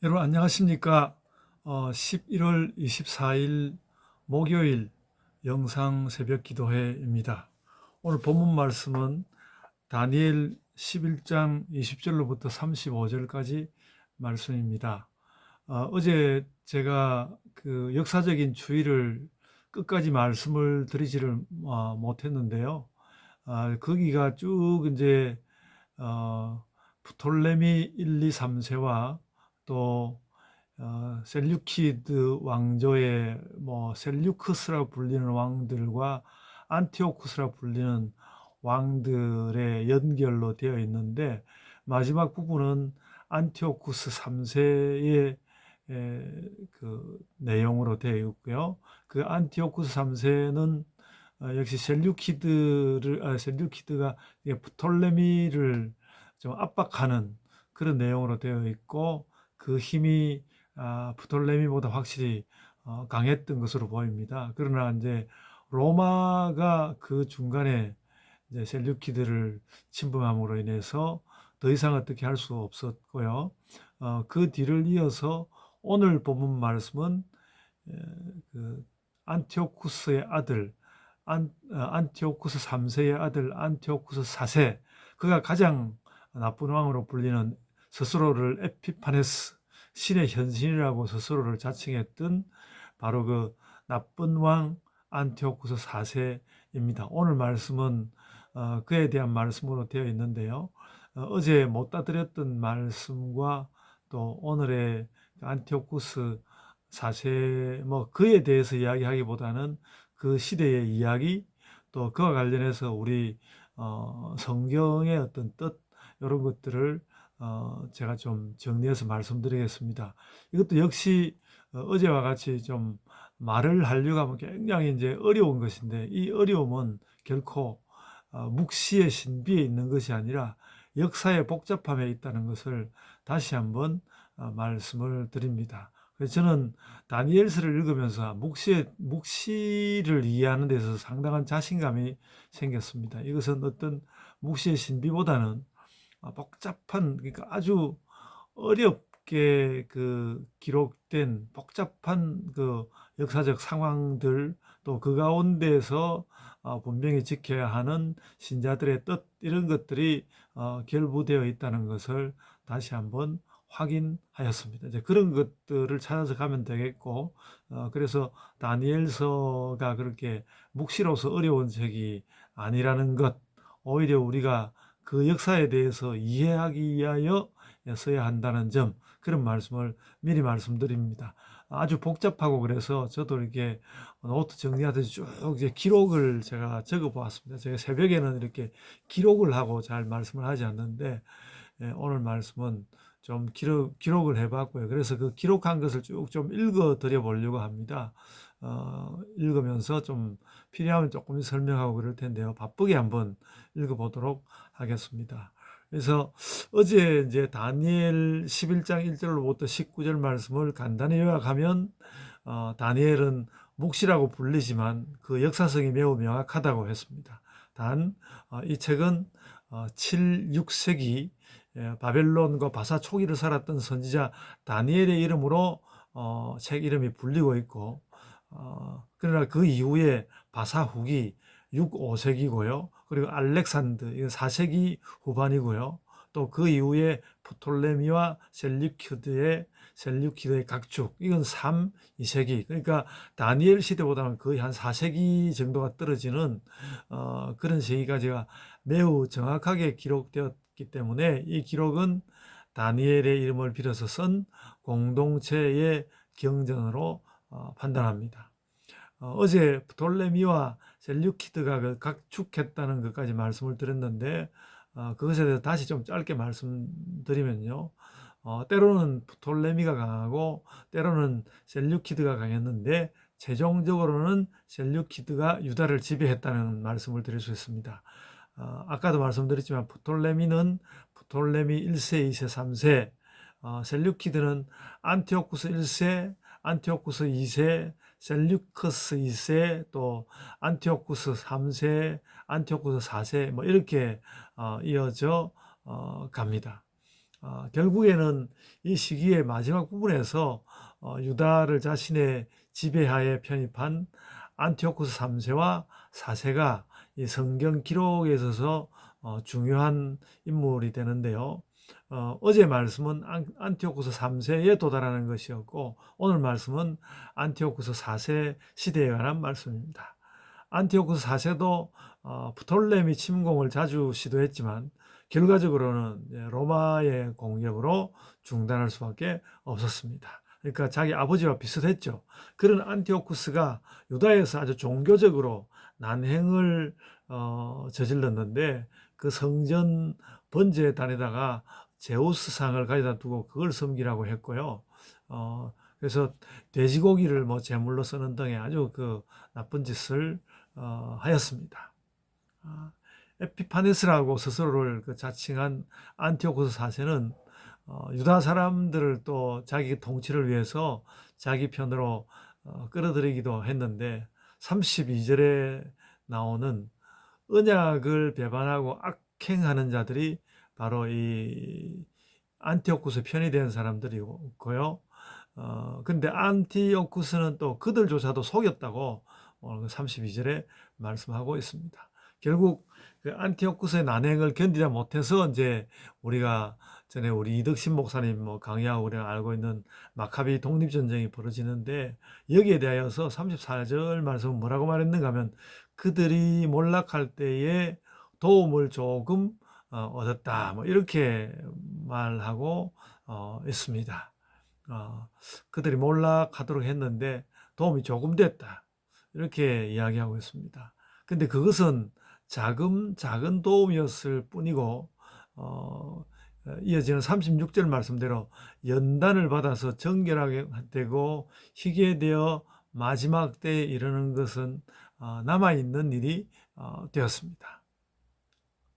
여러분 안녕하십니까? 11월 24일 목요일 영상 새벽 기도회입니다. 오늘 본문 말씀은 다니엘 11장 20절로부터 35절까지 말씀입니다. 어제 제가 그 역사적인 추이를 끝까지 말씀을 드리지를 못했는데요. 거기가 쭉 이제 프톨레미 1, 2, 3세와 또 셀류키드 왕조의 셀류크스라고 불리는 왕들과 안티오쿠스라고 불리는 왕들의 연결로 되어 있는데 마지막 부분은 안티오쿠스 3세의 그 내용으로 되어 있고요. 그 안티오쿠스 3세는 역시 셀류키드가 프톨레미를 좀 압박하는 그런 내용으로 되어 있고 그 힘이 프톨레미보다 확실히 강했던 것으로 보입니다. 그러나 이제 로마가 그 중간에 이제 셀류키드를 침범함으로 인해서 더 이상 어떻게 할 수 없었고요. 그 뒤를 이어서 오늘 본문 말씀은 그 안티오쿠스의 아들 안티오쿠스 3세의 아들 안티오쿠스 4세, 그가 가장 나쁜 왕으로 불리는, 스스로를 에피파네스, 신의 현신이라고 스스로를 자칭했던 바로 그 나쁜 왕 안티오쿠스 4세입니다. 오늘 말씀은 그에 대한 말씀으로 되어 있는데요. 어제 못다 드렸던 말씀과 또 오늘의 안티오쿠스 4세, 그에 대해서 이야기하기보다는 그 시대의 이야기, 또 그와 관련해서 우리 성경의 어떤 뜻, 이런 것들을 제가 좀 정리해서 말씀드리겠습니다. 이것도 역시 어제와 같이 좀 말을 하려고 하면 굉장히 이제 어려운 것인데, 이 어려움은 결코 묵시의 신비에 있는 것이 아니라 역사의 복잡함에 있다는 것을 다시 한번 말씀을 드립니다. 그래서 저는 다니엘서를 읽으면서 묵시를 이해하는 데 있어서 상당한 자신감이 생겼습니다. 이것은 어떤 묵시의 신비보다는 복잡한, 그러니까 아주 어렵게 그 기록된 복잡한 그 역사적 상황들, 또 그 가운데서 분명히 지켜야 하는 신자들의 뜻, 이런 것들이 결부되어 있다는 것을 다시 한번 확인하였습니다. 이제 그런 것들을 찾아서 가면 되겠고, 그래서 다니엘서가 그렇게 묵시로서 어려운 책이 아니라는 것, 오히려 우리가 그 역사에 대해서 이해하기 위하여 써야 한다는 점, 그런 말씀을 미리 말씀드립니다. 아주 복잡하고 그래서 저도 이렇게 노트 정리하듯이 쭉 이제 기록을 제가 적어 보았습니다. 제가 새벽에는 이렇게 기록을 하고 잘 말씀을 하지 않는데, 오늘 말씀은 좀 기록을 해봤고요. 그래서 그 기록한 것을 쭉 좀 읽어 드려 보려고 합니다. 읽으면서 좀 필요하면 조금 설명하고 그럴 텐데요. 바쁘게 한번 읽어보도록 하겠습니다. 그래서 어제 이제 다니엘 11장 1절로부터 19절 말씀을 간단히 요약하면, 다니엘은 묵시라고 불리지만 그 역사성이 매우 명확하다고 했습니다. 단, 이 책은 7, 6세기 바벨론과 바사 초기를 살았던 선지자 다니엘의 이름으로 책 이름이 불리고 있고, 그러나 그 이후에 바사 후기 6, 5세기고요. 그리고 알렉산드, 이건 4세기 후반이고요. 또 그 이후에 프톨레미와 셀류키드의 각축, 이건 3, 2세기. 그러니까 다니엘 시대보다는 거의 한 4세기 정도가 떨어지는 그런 세기까지가 매우 정확하게 기록되었기 때문에 이 기록은 다니엘의 이름을 빌어서 쓴 공동체의 경전으로 판단합니다. 어제 프톨레미와 셀류키드가 그 각축했다는 것까지 말씀을 드렸는데, 그것에 대해서 다시 좀 짧게 말씀드리면요. 때로는 프톨레미가 강하고 때로는 셀류키드가 강했는데 최종적으로는 셀류키드가 유다를 지배했다는 말씀을 드릴 수 있습니다. 아까도 말씀드렸지만 프톨레미 1세, 2세, 3세, 셀류키드는 안티오쿠스 1세, 안티오쿠스 2세, 셀류커스 2세, 또 안티오쿠스 3세, 안티오쿠스 4세, 뭐 이렇게 이어져 갑니다. 결국에는 이 시기의 마지막 부분에서 유다를 자신의 지배하에 편입한 안티오쿠스 3세와 4세가 이 성경 기록에 있어서 중요한 인물이 되는데요. 어제 말씀은 안티오쿠스 3세에 도달하는 것이었고, 오늘 말씀은 안티오쿠스 4세 시대에 관한 말씀입니다. 안티오쿠스 4세도 프톨레미 침공을 자주 시도했지만 결과적으로는 로마의 공격으로 중단할 수밖에 없었습니다. 그러니까 자기 아버지와 비슷했죠. 그런 안티오쿠스가 유다에서 아주 종교적으로 난행을 저질렀는데, 그 성전 번제에 다니다가 제우스상을 가져다 두고 그걸 섬기라고 했고요. 그래서 돼지고기를 뭐 제물로 쓰는 등의 아주 그 나쁜 짓을 하였습니다. 에피파네스라고 스스로를 자칭한 안티오코스 4세는 유다 사람들을 또 자기 통치를 위해서 자기 편으로 끌어들이기도 했는데, 32절에 나오는 언약을 배반하고 악행하는 자들이 바로 이 안티오쿠스 편이 된 사람들이고요. 근데 안티오쿠스는 또 그들조차도 속였다고 32절에 말씀하고 있습니다. 결국 그 안티오쿠스의 난행을 견디지 못해서 이제 우리가 전에 우리 이덕신 목사님 강의하고 우리가 알고 있는 마카비 독립전쟁이 벌어지는데, 여기에 대하여서 34절 말씀은 뭐라고 말했는가 하면, 그들이 몰락할 때에 도움을 조금 얻었다, 뭐 이렇게 말하고 있습니다. 그들이 몰락하도록 했는데 도움이 조금 됐다, 이렇게 이야기하고 있습니다. 근데 그것은 작은 도움이었을 뿐이고, 이어지는 36절 말씀대로 연단을 받아서 정결하게 되고 희게 되어 마지막 때에 이르는 것은 남아있는 일이 되었습니다.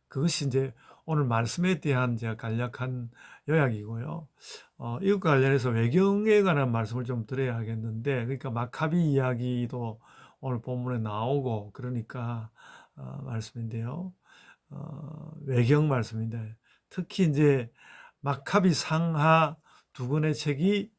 그것이 이제 오늘 말씀에 대한 제가 간략한 요약이고요. 이것과 관련해서 외경에 관한 말씀을 좀 드려야겠는데, 그러니까 마카비 이야기도 오늘 본문에 나오고 그러니까 말씀인데요. 외경 말씀인데, 특히 이제 마카비 상하 두 권의 책이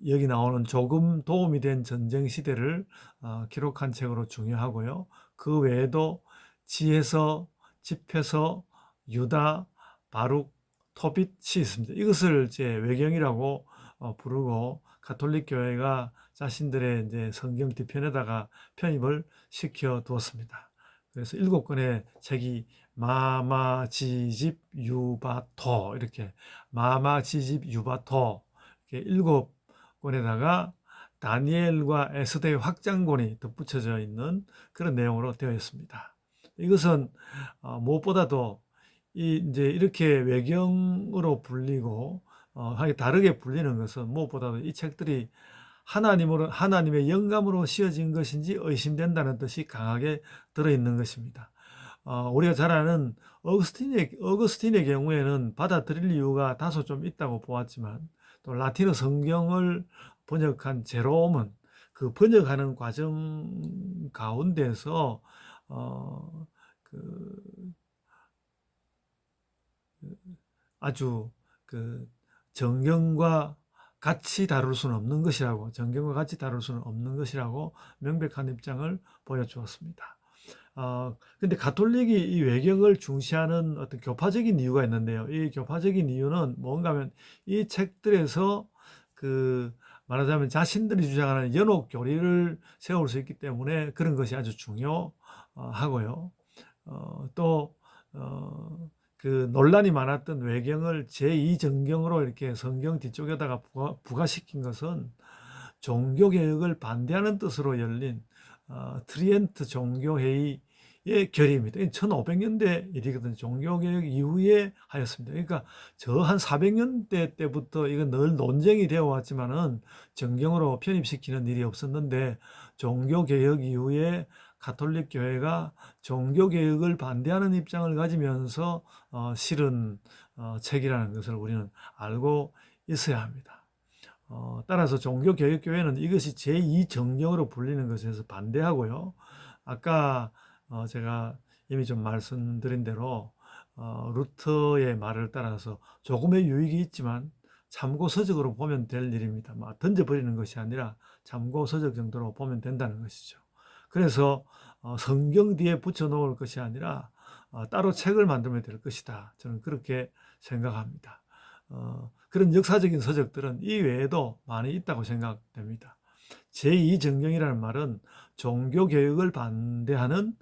여기 나오는 조금 도움이 된 전쟁 시대를 기록한 책으로 중요하고요. 그 외에도 지혜서, 집회서, 유다, 바룩, 토빗이 있습니다. 이것을 이제 외경이라고 부르고, 가톨릭 교회가 자신들의 이제 성경 뒤편에다가 편입을 시켜 두었습니다. 그래서 7권의 책이 마마, 지집, 유바토, 이렇게 마마, 지집, 유바토, 이렇게 7권에다가 다니엘과 에스더의 확장본이 덧붙여져 있는 그런 내용으로 되어 있습니다. 이것은 무엇보다도 이제 이렇게 외경으로 불리고 다르게 불리는 것은, 무엇보다도 이 책들이 하나님의 영감으로 씌어진 것인지 의심된다는 뜻이 강하게 들어있는 것입니다. 우리가 잘 아는 어거스틴의 경우에는 받아들일 이유가 다소 좀 있다고 보았지만, 또 라틴어 성경을 번역한 제롬은 그 번역하는 과정 가운데서 그 아주 그 정경과 같이 다룰 수는 없는 것이라고, 정경과 같이 다룰 수는 없는 것이라고 명백한 입장을 보여주었습니다. 근데 가톨릭이 이 외경을 중시하는 어떤 교파적인 이유가 있는데요. 이 교파적인 이유는 뭔가 하면, 이 책들에서 말하자면 자신들이 주장하는 연옥 교리를 세울 수 있기 때문에 그런 것이 아주 중요하고요. 또 그 논란이 많았던 외경을 제2정경으로 이렇게 성경 뒤쪽에다가 부가시킨 것은 종교개혁을 반대하는 뜻으로 열린 트리엔트 종교회의의 결의입니다. 1500년대 일이거든요. 종교개혁 이후에 하였습니다. 그러니까 저 한 400년대 때부터 이건 늘 논쟁이 되어 왔지만은 정경으로 편입시키는 일이 없었는데, 종교개혁 이후에 가톨릭 교회가 종교개혁을 반대하는 입장을 가지면서 실은 책이라는 것을 우리는 알고 있어야 합니다. 따라서 종교개혁교회는 이것이 제2정경으로 불리는 것에서 반대하고요. 아까 제가 이미 좀 말씀드린 대로 루터의 말을 따라서 조금의 유익이 있지만 참고서적으로 보면 될 일입니다. 막 던져버리는 것이 아니라 참고서적 정도로 보면 된다는 것이죠. 그래서 성경 뒤에 붙여놓을 것이 아니라 따로 책을 만들면 될 것이다. 저는 그렇게 생각합니다. 그런 역사적인 서적들은 이 외에도 많이 있다고 생각됩니다. 제2정경이라는 말은 종교개혁을 반대하는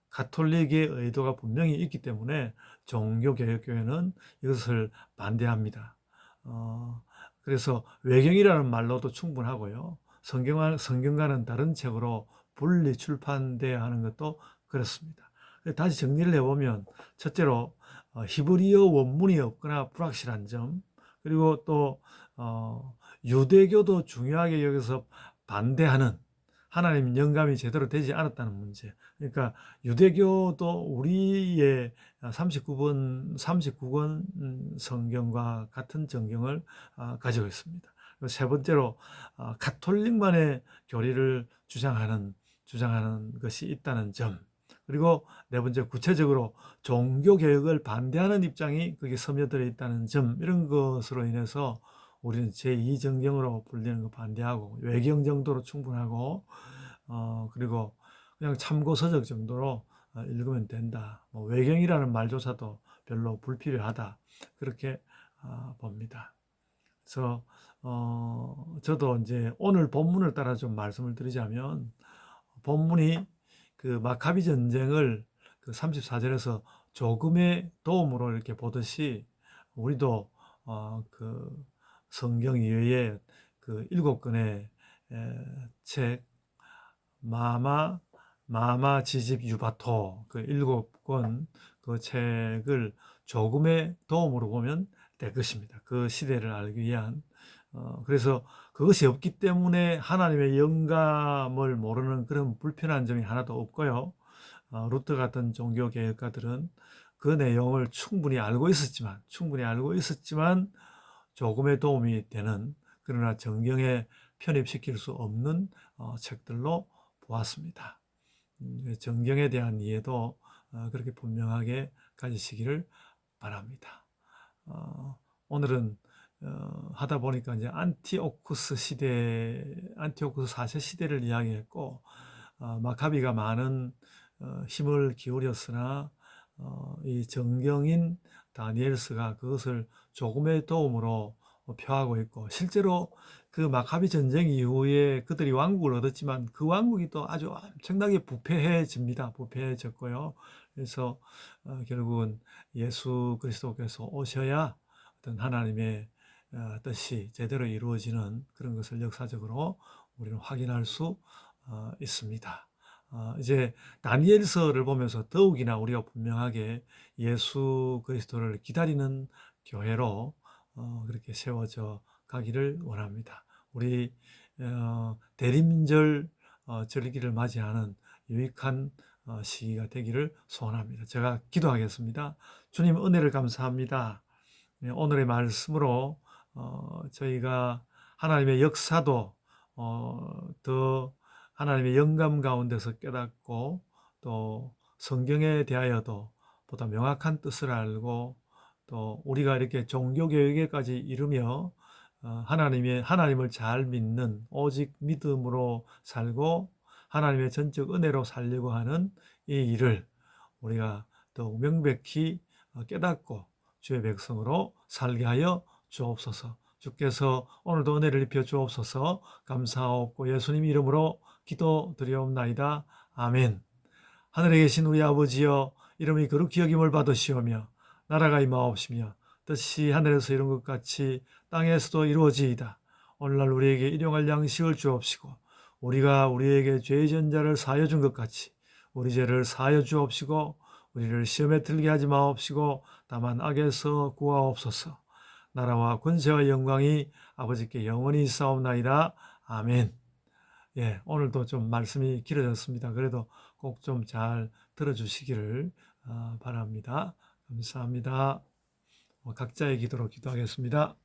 가톨릭의 의도가 분명히 있기 때문에 종교개혁교회는 이것을 반대합니다. 그래서 외경이라는 말로도 충분하고요. 성경과는 다른 책으로 분리 출판돼야 하는 것도 그렇습니다. 다시 정리를 해보면 첫째로 히브리어 원문이 없거나 불확실한 점, 그리고 또 유대교도 중요하게 여기서 반대하는 하나님 영감이 제대로 되지 않았다는 문제. 그러니까 유대교도 우리의 39권 성경과 같은 정경을 가지고 있습니다. 세 번째로 가톨릭만의 교리를 주장하는 것이 있다는 점. 그리고 네 번째, 구체적으로 종교개혁을 반대하는 입장이 거기에 스며들어 있다는 점, 이런 것으로 인해서 우리는 제2정경으로 불리는 거 반대하고, 외경 정도로 충분하고, 그리고 그냥 참고서적 정도로 읽으면 된다. 외경이라는 말조차도 별로 불필요하다. 그렇게 봅니다. 그래서 저도 이제 오늘 본문을 따라 좀 말씀을 드리자면, 본문이 그 마카비 전쟁을 그 34절에서 조금의 도움으로 이렇게 보듯이, 우리도 그 성경 이외에 그 7권의 책, 마마 지집 유바토, 그 7권 그 책을 조금의 도움으로 보면 될 것입니다. 그 시대를 알기 위한. 그래서 그것이 없기 때문에 하나님의 영감을 모르는 그런 불편한 점이 하나도 없고요. 루터 같은 종교개혁가들은 그 내용을 충분히 알고 있었지만 조금의 도움이 되는, 그러나 정경에 편입시킬 수 없는 책들로 보았습니다. 정경에 대한 이해도 그렇게 분명하게 가지시기를 바랍니다. 오늘은 하다 보니까 이제 안티오쿠스 4세 시대를 이야기했고, 마카비가 많은 힘을 기울였으나 이 정경인 다니엘스가 그것을 조금의 도움으로 표하고 있고, 실제로 그 마카비 전쟁 이후에 그들이 왕국을 얻었지만 그 왕국이 또 아주 엄청나게 부패해졌고요. 그래서 결국은 예수 그리스도께서 오셔야 어떤 하나님의 뜻이 제대로 이루어지는 그런 것을 역사적으로 우리는 확인할 수 있습니다. 이제 다니엘서를 보면서 더욱이나 우리가 분명하게 예수 그리스도를 기다리는 교회로 그렇게 세워져 가기를 원합니다. 우리 대림절 절기를 맞이하는 유익한 시기가 되기를 소원합니다. 제가 기도하겠습니다. 주님, 은혜를 감사합니다. 오늘의 말씀으로 저희가 하나님의 역사도 더 하나님의 영감 가운데서 깨닫고, 또 성경에 대하여도 보다 명확한 뜻을 알고, 또 우리가 이렇게 종교개혁에까지 이르며 하나님을 잘 믿는, 오직 믿음으로 살고 하나님의 전적 은혜로 살려고 하는 이 일을 우리가 더욱 명백히 깨닫고 주의 백성으로 살게 하여 주옵소서. 주께서 오늘도 은혜를 입혀 주옵소서. 감사하옵고 예수님 이름으로 기도드리옵나이다. 아멘. 하늘에 계신 우리 아버지여, 이름이 거룩히 여김을 받으시오며 나라가 임하옵시며 뜻이 하늘에서 이룬 것 같이 땅에서도 이루어지이다. 오늘날 우리에게 일용할 양식을 주옵시고, 우리가 우리에게 죄의 전자를 사하여 준 것 같이 우리 죄를 사하여 주옵시고, 우리를 시험에 들게 하지 마옵시고 다만 악에서 구하옵소서. 나라와 권세와 영광이 아버지께 영원히 있사옵나이다. 아멘. 예, 오늘도 좀 말씀이 길어졌습니다. 그래도 꼭 좀 잘 들어주시기를 바랍니다. 감사합니다. 각자의 기도로 기도하겠습니다.